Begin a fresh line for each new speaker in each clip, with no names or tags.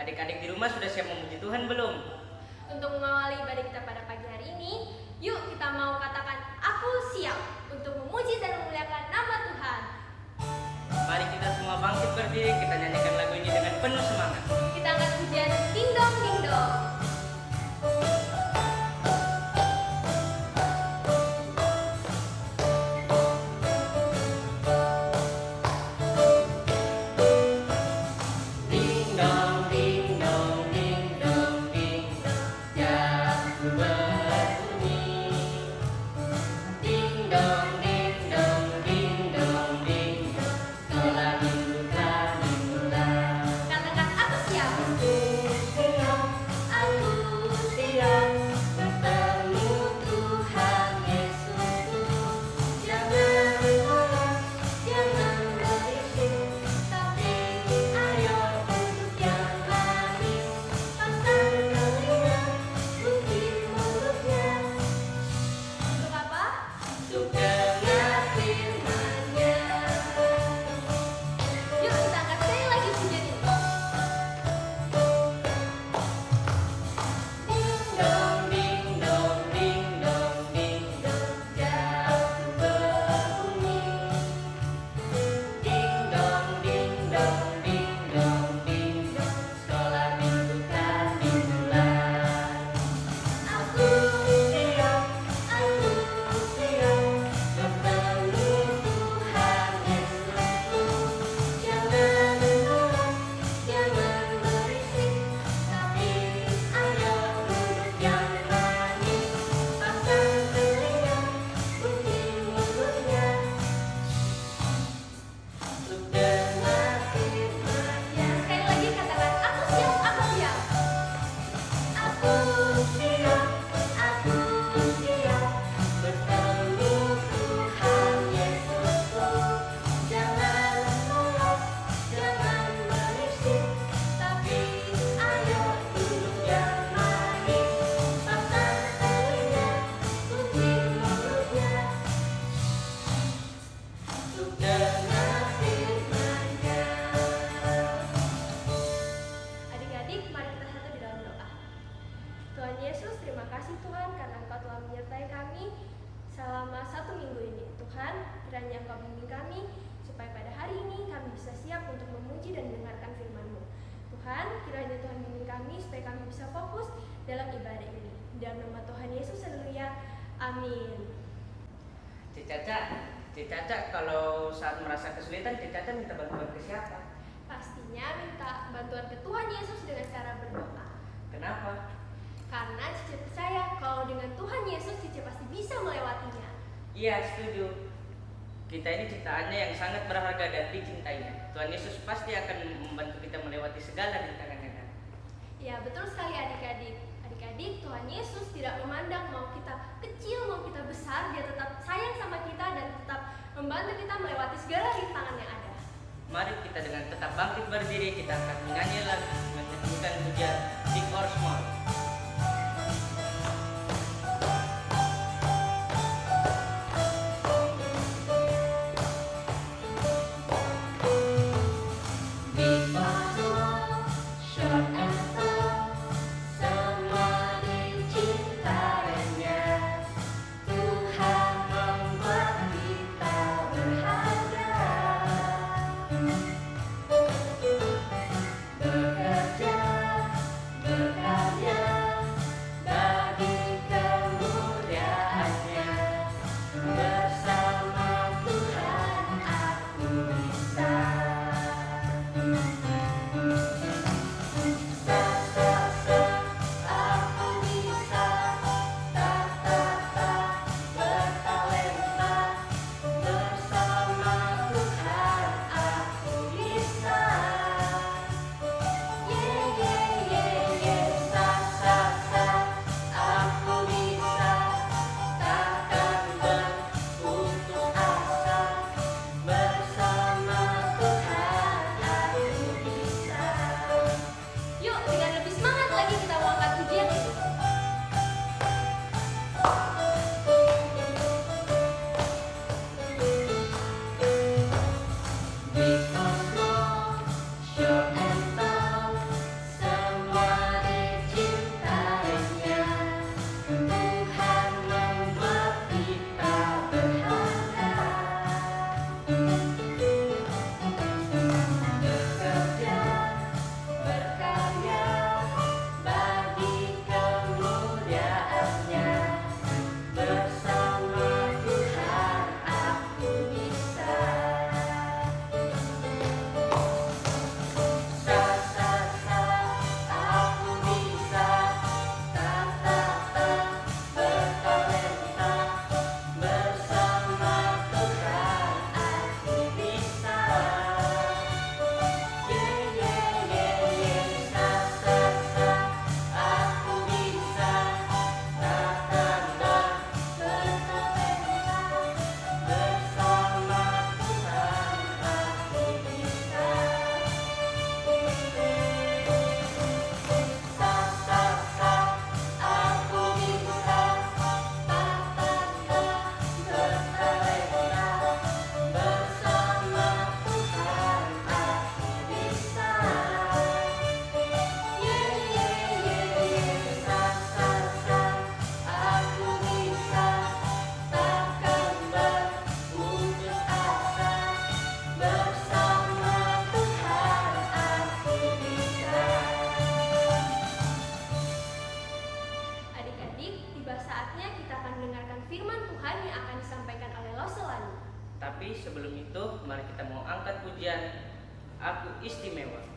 Adik-adik di rumah sudah siap memuji Tuhan belum?
Untuk mengawali ibadah kita pada pagi hari ini, yuk kita mau katakan, aku siap untuk memuji dan memuliakan nama Tuhan.
Mari kita semua bangkit berdiri, kita nyanyikan lagu ini dengan penuh semangat.
Kita angkat pujian ding dong ding dong. Selama 1 minggu ini, Tuhan, kiranya Engkau bimbing kami supaya pada hari ini kami bisa siap untuk memuji dan mendengarkan firman-Mu. Tuhan, kiranya Tuhan bimbing kami supaya kami bisa fokus dalam ibadah ini. Dalam nama Tuhan Yesus, haleluya. Amin.
Cicaca, kalau saat merasa kesulitan, Cicaca minta bantuan ke siapa?
Pastinya minta bantuan ke Tuhan Yesus dengan cara berdoa.
Kenapa?
Karena Cici percaya kalau dengan Tuhan Yesus Cici pasti bisa melewatinya.
Iya, setuju. Kita ini ciptaannya yang sangat berharga dan dicintainya. Tuhan Yesus pasti akan membantu kita melewati segala rintangan.
Ya, betul sekali adik-adik. Adik-adik, Tuhan Yesus tidak memandang mau kita kecil, mau kita besar. Dia tetap sayang sama kita dan tetap membantu kita melewati segala rintangan yang ada.
Mari kita dengan tetap bangkit berdiri, kita akan menyanyi lagu menyanyikan pujian Big or Small.
Bekerja, berkarya.
Adik-adik, tiba saatnya kita akan mendengarkan firman Tuhan yang akan disampaikan oleh Lauselani.
Tapi sebelum itu, mari kita mau angkat pujian Aku Istimewa.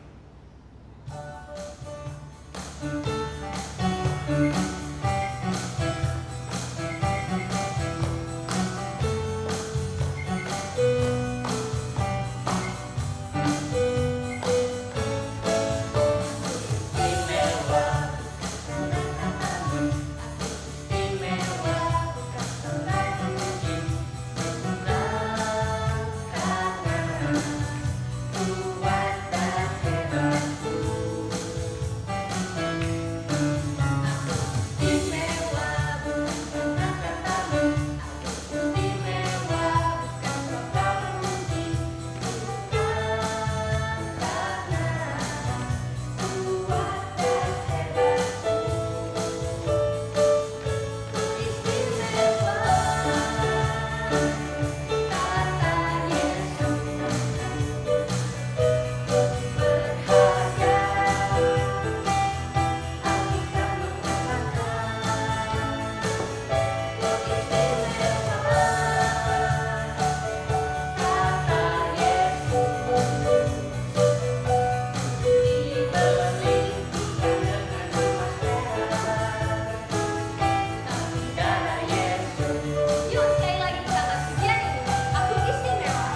Yuk sekali lagi kita angkat pujian ini. Aku istimewa.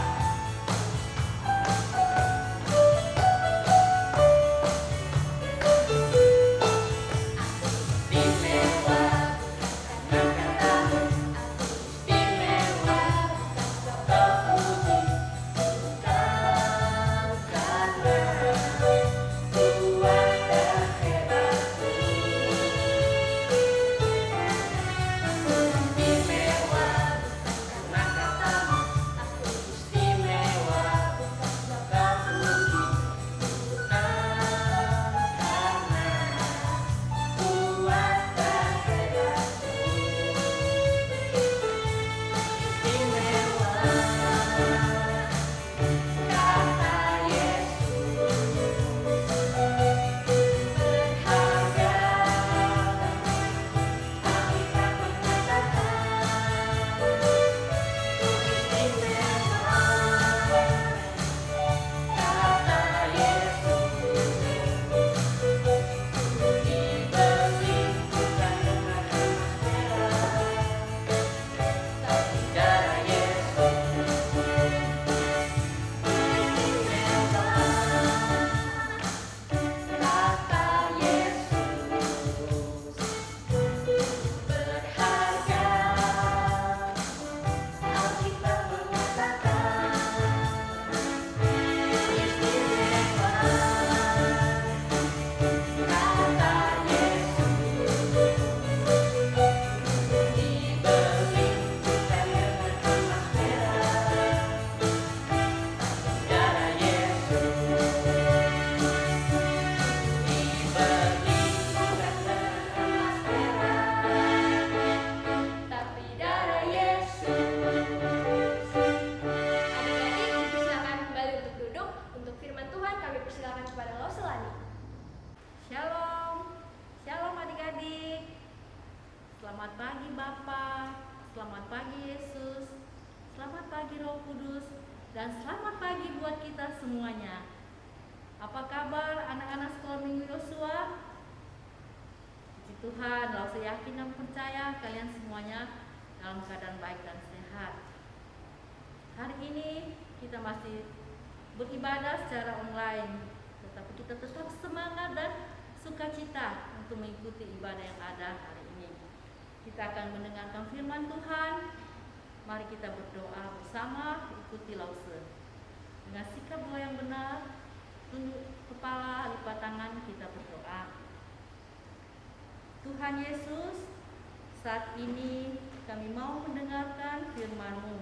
Tapi darah Yesus. Adik-adik dipersilakan kembali untuk duduk. Untuk firman Tuhan kami persilakan kepada Lauselani.
Shalom, shalom adik-adik. Selamat pagi Bapak, selamat pagi Yesus, selamat pagi Roh Kudus, dan selamat pagi buat kita semuanya. Apa kabar anak-anak sekolah minggu Yosua? Puji Tuhan, Lause yakin dan percaya kalian semuanya dalam keadaan baik dan sehat. Hari ini kita masih beribadah secara online, tetapi kita tetap semangat dan sukacita untuk mengikuti ibadah yang ada hari ini. Kita akan mendengarkan firman Tuhan. Mari kita berdoa bersama, ikuti Lause. Dengan sikap doa yang benar, tunduk kepala, lipat tangan, kita berdoa. Tuhan Yesus, saat ini kami mau mendengarkan firman-Mu.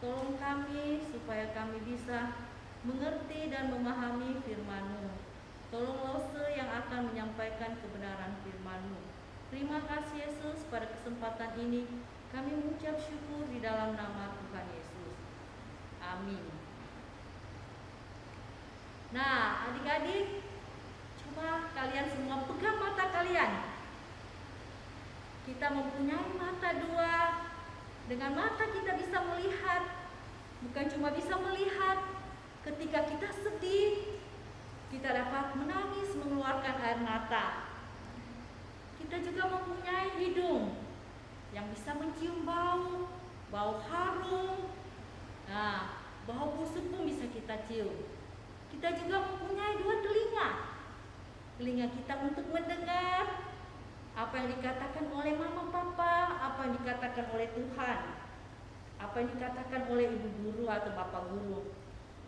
Tolong kami supaya kami bisa mengerti dan memahami firman-Mu. Tolong Lause yang akan menyampaikan kebenaran firman-Mu. Terima kasih Yesus, pada kesempatan ini kami mengucap syukur di dalam nama Tuhan Yesus. Amin. Nah, adik-adik, coba kalian semua pegang mata kalian. Kita mempunyai mata dua. Dengan mata kita bisa melihat. Bukan cuma bisa melihat, ketika kita sedih, kita dapat menangis mengeluarkan air mata. Kita juga mempunyai hidung yang bisa mencium bau, bau harum. Nah, bau busuk pun bisa kita cium. Kita juga mempunyai dua telinga. Telinga kita untuk mendengar apa yang dikatakan oleh mama papa, apa yang dikatakan oleh Tuhan, apa yang dikatakan oleh ibu guru atau bapak guru.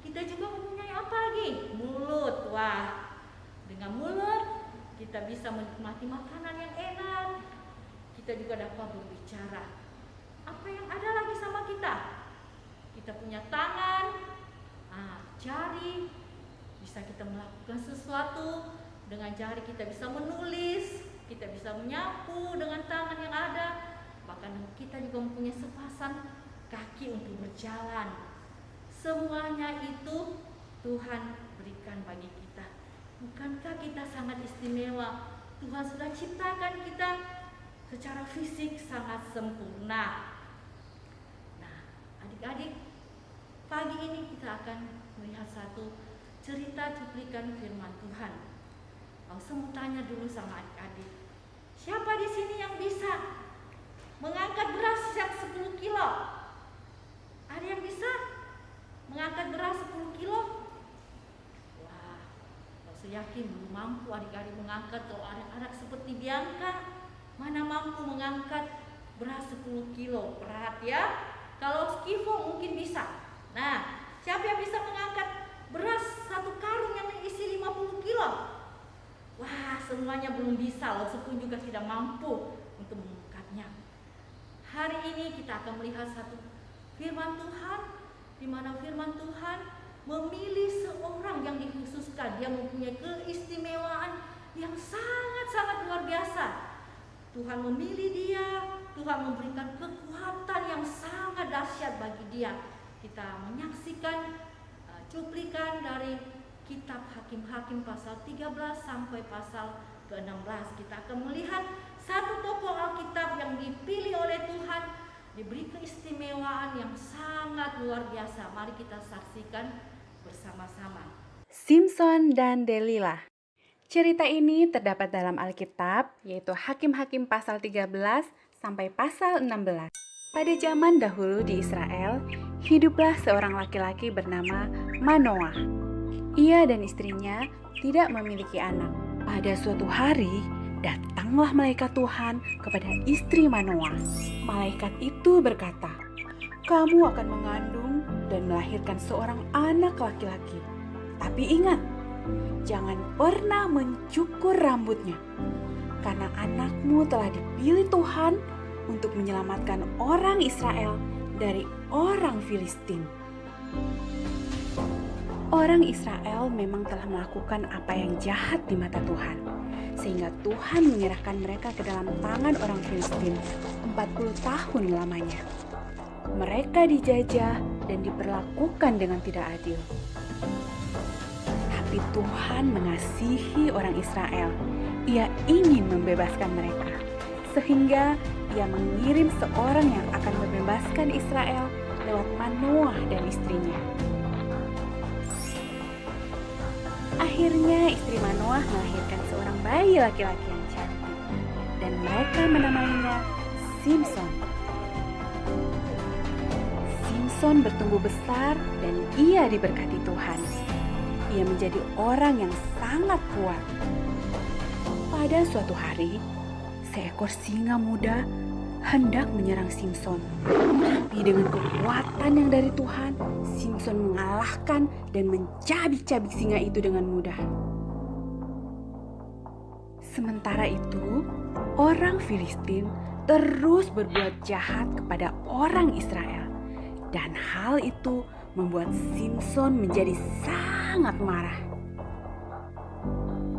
Kita juga mempunyai apa lagi? Mulut. Wah, dengan mulut kita bisa menikmati makanan yang enak. Kita juga dapat berbicara. Apa yang ada lagi sama kita? Kita punya tangan, jari, bisa kita melakukan sesuatu. Dengan jari kita bisa menulis, kita bisa menyapu dengan tangan yang ada. Bahkan kita juga mempunyai sepasang kaki untuk berjalan. Semuanya itu Tuhan berikan bagi kita. Bukankah kita sangat istimewa? Tuhan sudah ciptakan kita secara fisik sangat sempurna. Nah, adik-adik, pagi ini kita akan melihat satu cerita cuplikan firman Tuhan. Saya mau tanya dulu sama adik-adik, siapa di sini yang bisa mengangkat beras yang 10 kilo? Ada yang bisa mengangkat beras 10 kilo? Wah, saya yakin belum mampu adik-adik mengangkat. Kalau anak-anak seperti Bianca, mana mampu mengangkat beras 10 kilo? Berat ya. Kalau Skivo mungkin bisa. Nah, siapa yang bisa mengangkat beras satu karung yang isi 50 kilo? Wah, semuanya belum bisa. Lalu pun juga tidak mampu untuk mengangkatnya. Hari ini kita akan melihat satu firman Tuhan, di mana firman Tuhan memilih seorang yang dikhususkan. Dia mempunyai keistimewaan yang sangat-sangat luar biasa. Tuhan memilih dia, Tuhan memberikan kekuatan yang sangat dahsyat bagi dia. Kita menyaksikan cuplikan dari kitab Hakim-Hakim pasal 13 sampai pasal ke-16. Kita akan melihat satu tokoh Alkitab yang dipilih oleh Tuhan, diberi keistimewaan yang sangat luar biasa. Mari kita saksikan bersama-sama.
Simson dan Delila. Cerita ini terdapat dalam Alkitab, yaitu Hakim-Hakim pasal 13 sampai pasal 16. Pada zaman dahulu di Israel, hiduplah seorang laki-laki bernama Manoah. Ia dan istrinya tidak memiliki anak. Pada suatu hari, datanglah malaikat Tuhan kepada istri Manoah. Malaikat itu berkata, "Kamu akan mengandung dan melahirkan seorang anak laki-laki. Tapi ingat, jangan pernah mencukur rambutnya, karena anakmu telah dipilih Tuhan untuk menyelamatkan orang Israel dari orang Filistin." Orang Israel memang telah melakukan apa yang jahat di mata Tuhan, sehingga Tuhan menyerahkan mereka ke dalam tangan orang Filistin 40 tahun lamanya. Mereka dijajah dan diperlakukan dengan tidak adil. Tapi Tuhan mengasihi orang Israel. Ia ingin membebaskan mereka, sehingga Ia mengirim seorang yang akan membebaskan Israel lewat Manoah dan istrinya. Akhirnya istri Manoah melahirkan seorang bayi laki-laki yang cantik, dan mereka menamainya Simson. Simson bertumbuh besar dan ia diberkati Tuhan. Ia menjadi orang yang sangat kuat. Pada suatu hari, seekor singa muda hendak menyerang Simson. Tapi dengan kekuatan yang dari Tuhan, Simson mengalahkan dan mencabik-cabik singa itu dengan mudah. Sementara itu, orang Filistin terus berbuat jahat kepada orang Israel. Dan hal itu membuat Simson menjadi sangat marah.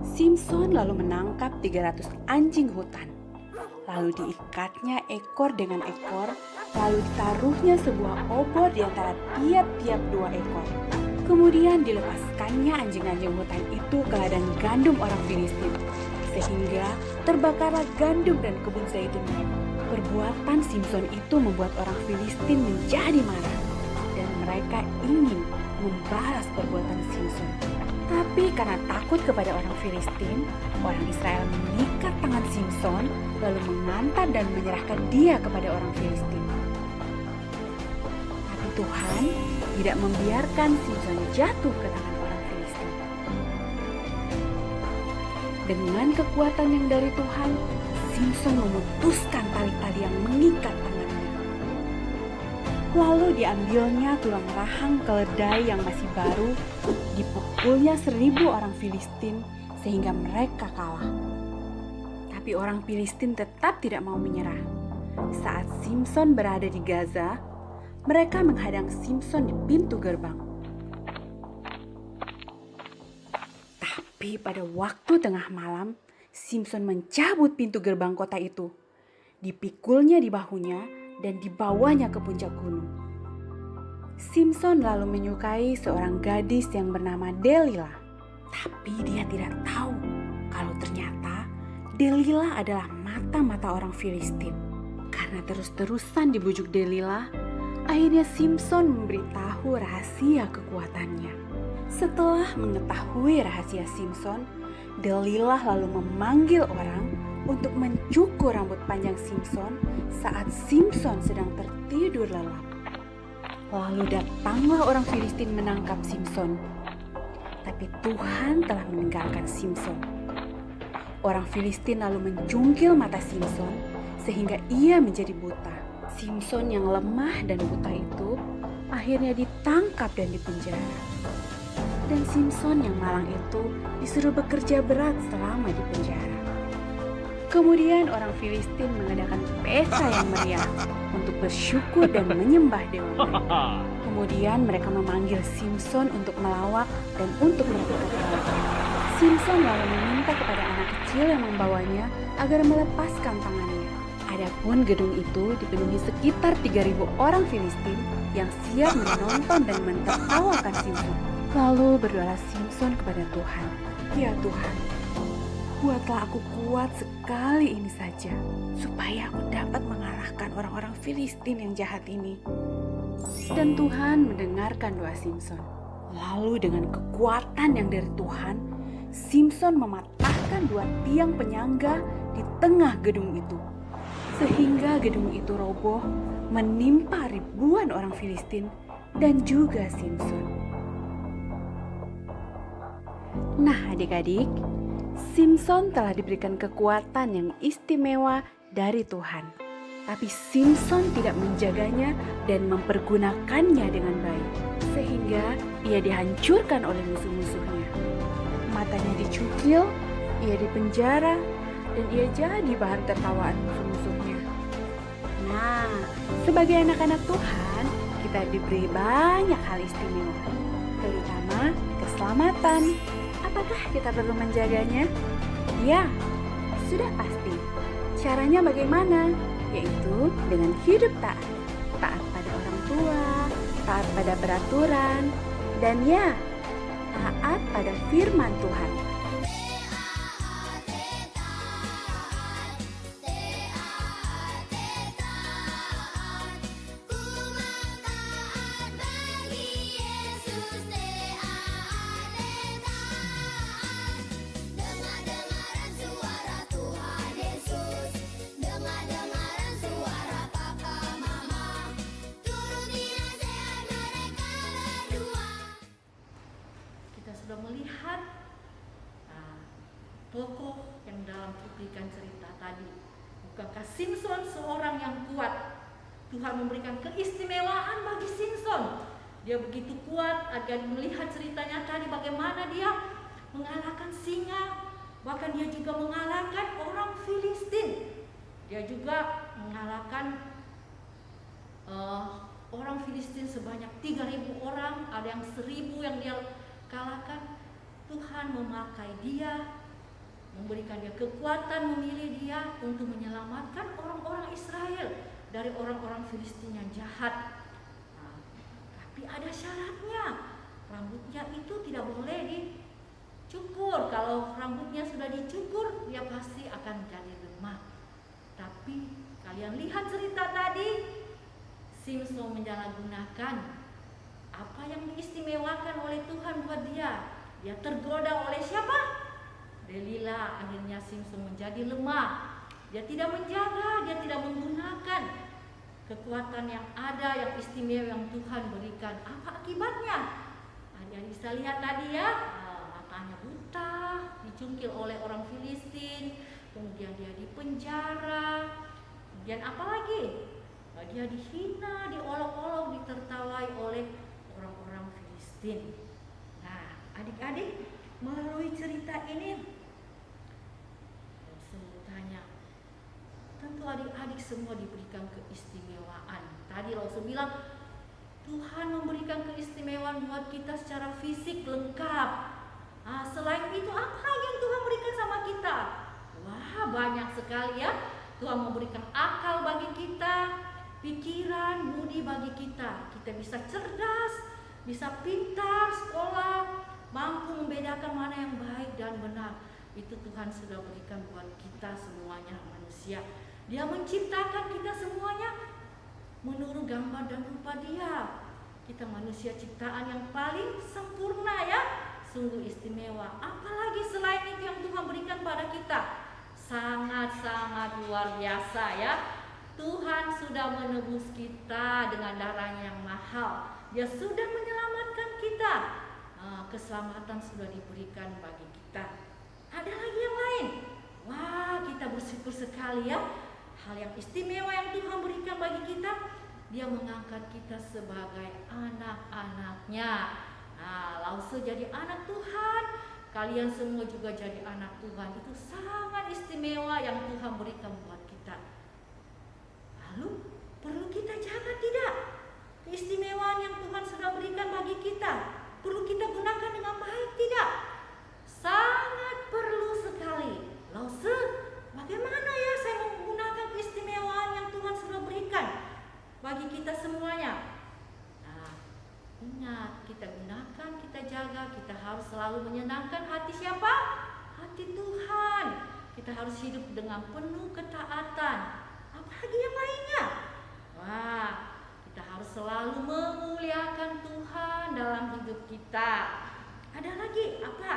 Simson lalu menangkap 300 anjing hutan. Lalu diikatnya ekor dengan ekor, lalu ditaruhnya sebuah obor di antara tiap-tiap 2 ekor. Kemudian dilepaskannya anjing-anjing hutan itu ke ladang gandum orang Filistin, sehingga Terbakarlah gandum dan kebun zaitun mereka. Perbuatan Simson itu membuat orang Filistin menjadi marah dan mereka ingin membalas perbuatan Simson. Tapi karena takut kepada orang Filistin, orang Israel mengikat tangan Simson lalu mengantar dan menyerahkan dia kepada orang Filistin. Tapi Tuhan tidak membiarkan Simson jatuh ke tangan orang Filistin. Dengan kekuatan yang dari Tuhan, Simson memutuskan tali-tali yang mengikat tangannya. Lalu diambilnya tulang rahang keledai yang masih baru, dipukulnya 1.000 orang Filistin sehingga mereka kalah. Tapi orang Filistin tetap tidak mau menyerah. Saat Simson berada di Gaza, mereka menghadang Simson di pintu gerbang. Tapi pada waktu tengah malam, Simson mencabut pintu gerbang kota itu. Dipikulnya di bahunya dan dibawanya ke puncak gunung. Simson lalu menyukai seorang gadis yang bernama Delilah. Tapi dia tidak tahu kalau ternyata Delilah adalah mata-mata orang Filistin. Karena terus-terusan dibujuk Delilah, akhirnya Simson memberitahu rahasia kekuatannya. Setelah mengetahui rahasia Simson, Delilah lalu memanggil orang untuk mencukur rambut panjang Simson saat Simson sedang tertidur lelap. Lalu datanglah orang Filistin menangkap Simson. Tapi Tuhan telah meninggalkan Simson. Orang Filistin lalu mencungkil mata Simson sehingga ia menjadi buta. Simson yang lemah dan buta itu akhirnya ditangkap dan dipenjara. Dan Simson yang malang itu disuruh bekerja berat selama di penjara. Kemudian orang Filistin mengadakan pesta yang meriah untuk bersyukur dan menyembah dewa mereka. Kemudian mereka memanggil Simson untuk melawak dan untuk merebut kekalahan. Simson lalu meminta kepada anak kecil yang membawanya agar melepaskan tangannya. Adapun gedung itu dipenuhi sekitar 3.000 orang Filistin yang siap menonton dan mentertawakan Simson. Lalu berdoalah Simson kepada Tuhan, "Ya Tuhan, buatlah aku kuat sekali ini saja, supaya aku dapat mengalahkan orang-orang Filistin yang jahat ini." Dan Tuhan mendengarkan doa Simson. Lalu dengan kekuatan yang dari Tuhan, Simson mematahkan 2 tiang penyangga di tengah gedung itu. Sehingga gedung itu roboh, menimpa ribuan orang Filistin dan juga Simson. Nah adik-adik, Simson telah diberikan kekuatan yang istimewa dari Tuhan. Tapi Simson tidak menjaganya dan mempergunakannya dengan baik. Sehingga ia dihancurkan oleh musuh-musuhnya. Matanya dicukil, ia dipenjara, dan ia jadi bahan tertawaan musuh-musuhnya. Nah, sebagai anak-anak Tuhan, kita diberi banyak hal istimewa. Terutama keselamatan. Apakah kita perlu menjaganya? Ya, sudah pasti. Caranya bagaimana? Yaitu dengan hidup taat. Taat pada orang tua, taat pada peraturan, dan ya, taat pada firman Tuhan.
Sudah melihat tokoh yang dalam cuplikan cerita tadi. Bukankah Simson seorang yang kuat? Tuhan memberikan keistimewaan bagi Simson. Dia begitu kuat agar melihat ceritanya tadi bagaimana dia mengalahkan singa. Bahkan dia juga mengalahkan orang Filistin. Dia juga mengalahkan orang Filistin sebanyak 3.000 orang. Ada yang 1.000 yang dia kalahkan. Tuhan memakai dia, memberikan dia kekuatan, memilih dia untuk menyelamatkan orang-orang Israel dari orang-orang Filistin yang jahat. Tapi ada syaratnya, rambutnya itu tidak boleh cukur. Kalau rambutnya sudah dicukur, dia pasti akan jadi lemah. Tapi kalian lihat cerita tadi, Simson menyalahgunakan apa yang diistimewakan oleh Tuhan buat dia. Dia tergoda oleh siapa? Delila. Akhirnya Simson menjadi lemah. Dia tidak menjaga, dia tidak menggunakan kekuatan yang ada, yang istimewa yang Tuhan berikan. Apa akibatnya? Adik-adik bisa lihat tadi ya, matanya buta, dicungkil oleh orang Filistin, kemudian dia dipenjara, kemudian apa lagi? Dia dihina, diolok-olok, ditertawai oleh orang-orang Filistin. Nah, adik-adik melalui cerita ini, saya tanya, tentu adik-adik semua diberikan keistimewaan. Tadi Rasul bilang, Tuhan memberikan keistimewaan buat kita secara fisik lengkap. Selain itu apa lagi yang Tuhan berikan sama kita? Wah, banyak sekali ya. Tuhan memberikan akal bagi kita, pikiran, budi bagi kita. Kita bisa cerdas, bisa pintar, sekolah, mampu membedakan mana yang baik dan benar. Itu Tuhan sudah berikan buat kita semuanya manusia. Dia menciptakan kita semuanya menurut gambar dan rupa Dia. Kita manusia ciptaan yang paling sempurna ya, sungguh istimewa. Apalagi selain itu yang Tuhan berikan pada kita, sangat-sangat luar biasa ya. Tuhan sudah menebus kita dengan darahnya yang mahal. Dia sudah menyelamatkan kita. Keselamatan sudah diberikan bagi kita. Ada lagi yang lain. Wah, kita bersyukur sekali ya. Hal yang istimewa yang Tuhan berikan bagi kita, Dia mengangkat kita sebagai anak-anaknya. Langsung jadi anak Tuhan. Kalian semua juga jadi anak Tuhan. Itu sangat istimewa yang Tuhan berikan buat kita. Lalu perlu kita jaga tidak? Keistimewaan yang Tuhan sudah berikan bagi kita, perlu kita gunakan dengan baik tidak? Sangat perlu sekali. Lalu bagaimana ya saya menggunakan keistimewaan yang Tuhan sudah berikan bagi kita semuanya? Ingat, kita gunakan, kita jaga, kita harus selalu menyenangkan hati siapa? Hati Tuhan. Kita harus hidup dengan penuh ketaatan. Apalagi yang lainnya? Wah, kita harus selalu memuliakan Tuhan dalam hidup kita. Ada lagi apa?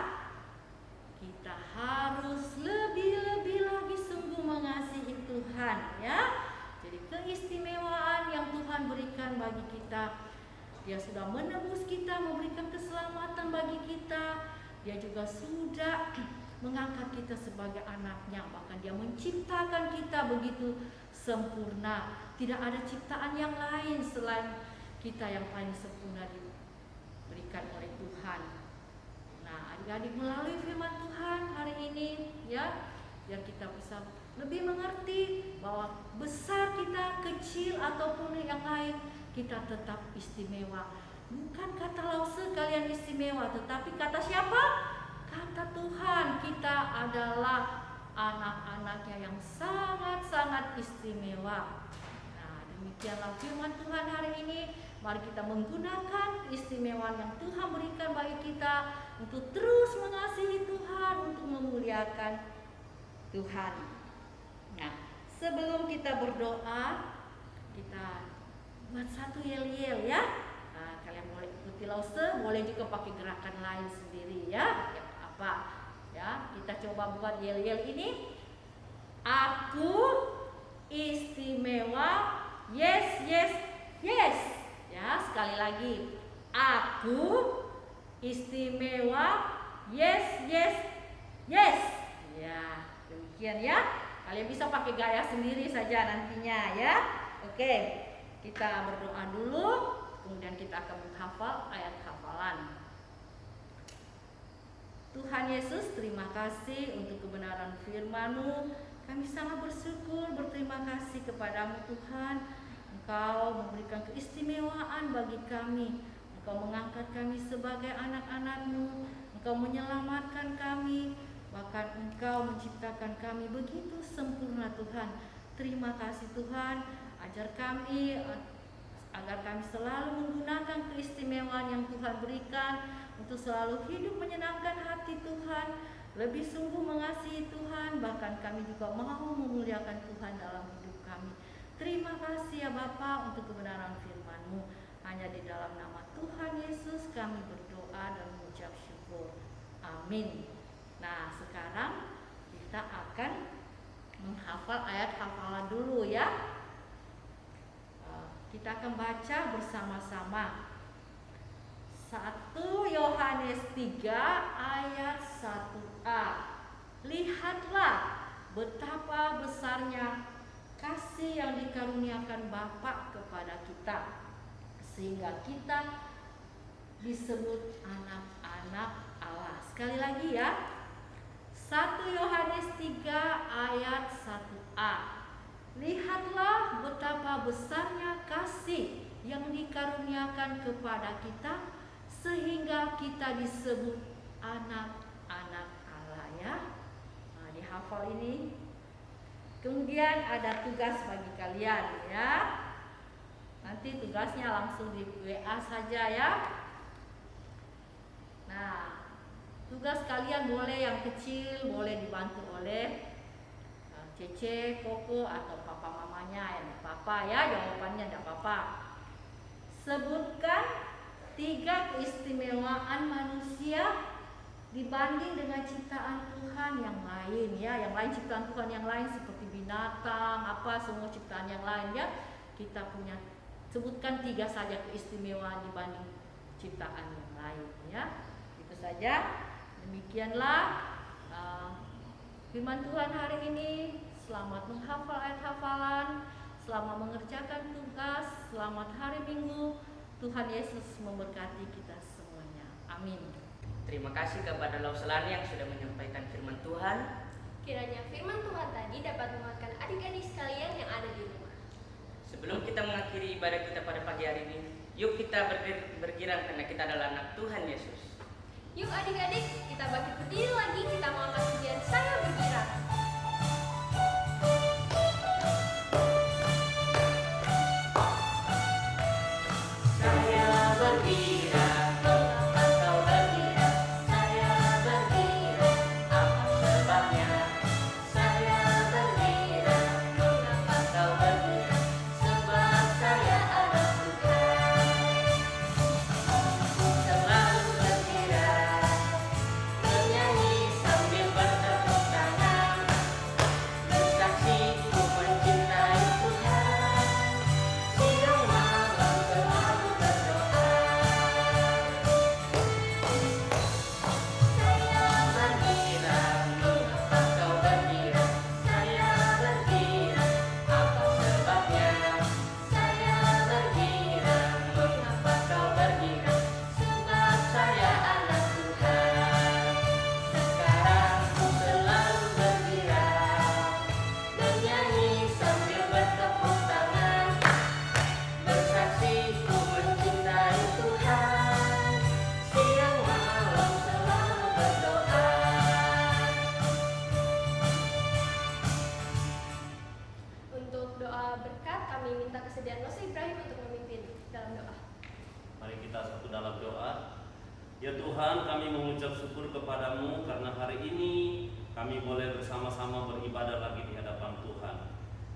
Kita harus lebih-lebih lagi sungguh mengasihi Tuhan ya. Jadi keistimewaan yang Tuhan berikan bagi kita, Dia sudah menebus kita, memberikan keselamatan bagi kita. Dia juga sudah mengangkat kita sebagai anaknya. Bahkan Dia menciptakan kita begitu sempurna. Tidak ada ciptaan yang lain selain kita yang paling sempurna diberikan oleh Tuhan. Nah, adik-adik melalui firman Tuhan hari ini ya, biar kita bisa lebih mengerti bahwa besar kita, kecil ataupun yang lain, kita tetap istimewa. Bukan kata Lause kalian istimewa, tetapi kata siapa? Kata Tuhan, kita adalah anak-anaknya yang sangat-sangat istimewa. Nah, demikianlah firman Tuhan hari ini. Mari kita menggunakan keistimewaan yang Tuhan berikan bagi kita untuk terus mengasihi Tuhan, untuk memuliakan Tuhan. Nah, sebelum kita berdoa, kita buat satu yel-yel ya. Nah, kalian boleh ikuti Lause, boleh juga pakai gerakan lain sendiri ya. Apa? Ya, kita coba buat yel-yel ini. Aku istimewa. Yes, yes, yes. Ya, sekali lagi. Aku istimewa. Yes, yes, yes. Ya, demikian ya. Kalian bisa pakai gaya sendiri saja nantinya ya. Oke, kita berdoa dulu, kemudian kita akan menghafal ayat hafalan. Tuhan Yesus, terima kasih untuk kebenaran firman-Mu. Kami sangat bersyukur, berterima kasih kepadamu Tuhan. Engkau memberikan keistimewaan bagi kami. Engkau mengangkat kami sebagai anak-anak-Mu. Engkau menyelamatkan kami. Bahkan Engkau menciptakan kami begitu sempurna Tuhan. Terima kasih Tuhan. Ajar kami agar kami selalu menggunakan keistimewaan yang Tuhan berikan untuk selalu hidup menyenangkan hati Tuhan, lebih sungguh mengasihi Tuhan, bahkan kami juga mau memuliakan Tuhan dalam hidup kami. Terima kasih ya Bapa untuk kebenaran firman-Mu. Hanya di dalam nama Tuhan Yesus kami berdoa dan mengucap syukur. Amin. Nah, sekarang kita akan menghafal ayat hafalan dulu ya. Kita akan baca bersama-sama. 1 Yohanes 3 ayat 1a. Lihatlah betapa besarnya kasih yang dikaruniakan Bapa kepada kita, sehingga kita disebut anak-anak Allah. Sekali lagi ya. 1 Yohanes 3 ayat 1a. Lihatlah betapa besarnya kasih yang dikaruniakan kepada kita, sehingga kita disebut anak-anak Allah ya. Nah, dihafal ini. Kemudian ada tugas bagi kalian ya. Nanti tugasnya langsung di WA saja ya. Nah, tugas kalian boleh yang kecil, boleh dibantu oleh Cece, Koko, atau papa mamanya yang papa ya. Jawabannya tidak apa-apa. Sebutkan 3 keistimewaan manusia dibanding dengan ciptaan Tuhan yang lain ya. Yang lain ciptaan Tuhan yang lain seperti binatang, apa semua ciptaan yang lain ya. Kita punya, sebutkan 3 saja keistimewaan dibanding ciptaan yang lain ya. Itu saja. Demikianlah firman Tuhan hari ini. Selamat menghafal ayat hafalan, selamat mengerjakan tugas, selamat hari Minggu. Tuhan Yesus memberkati kita semuanya. Amin.
Terima kasih kepada Lauselani yang sudah menyampaikan firman Tuhan.
Kiranya firman Tuhan tadi dapat menguatkan adik-adik sekalian yang ada di rumah.
Sebelum kita mengakhiri ibadah kita pada pagi hari ini, yuk kita bergirang karena kita adalah anak Tuhan Yesus.
Yuk adik-adik, kita bangkit berdiri lagi, kita mengangkat pujian Saya Bergirang.
Ya Tuhan, kami mengucap syukur kepadamu karena hari ini kami boleh bersama-sama beribadah lagi di hadapan Tuhan.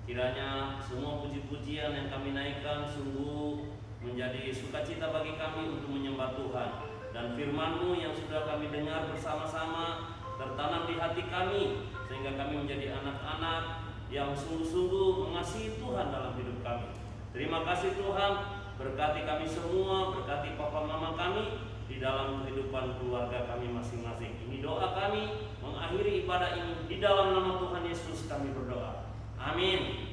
Kiranya semua puji-pujian yang kami naikkan sungguh menjadi sukacita bagi kami untuk menyembah Tuhan. Dan firman-Mu yang sudah kami dengar bersama-sama tertanam di hati kami, sehingga kami menjadi anak-anak yang sungguh-sungguh mengasihi Tuhan dalam hidup kami. Terima kasih Tuhan, berkati kami semua, berkati papa mama kami di dalam kehidupan keluarga kami masing-masing. Ini doa kami mengakhiri ibadah ini, di dalam nama Tuhan Yesus kami berdoa. Amin.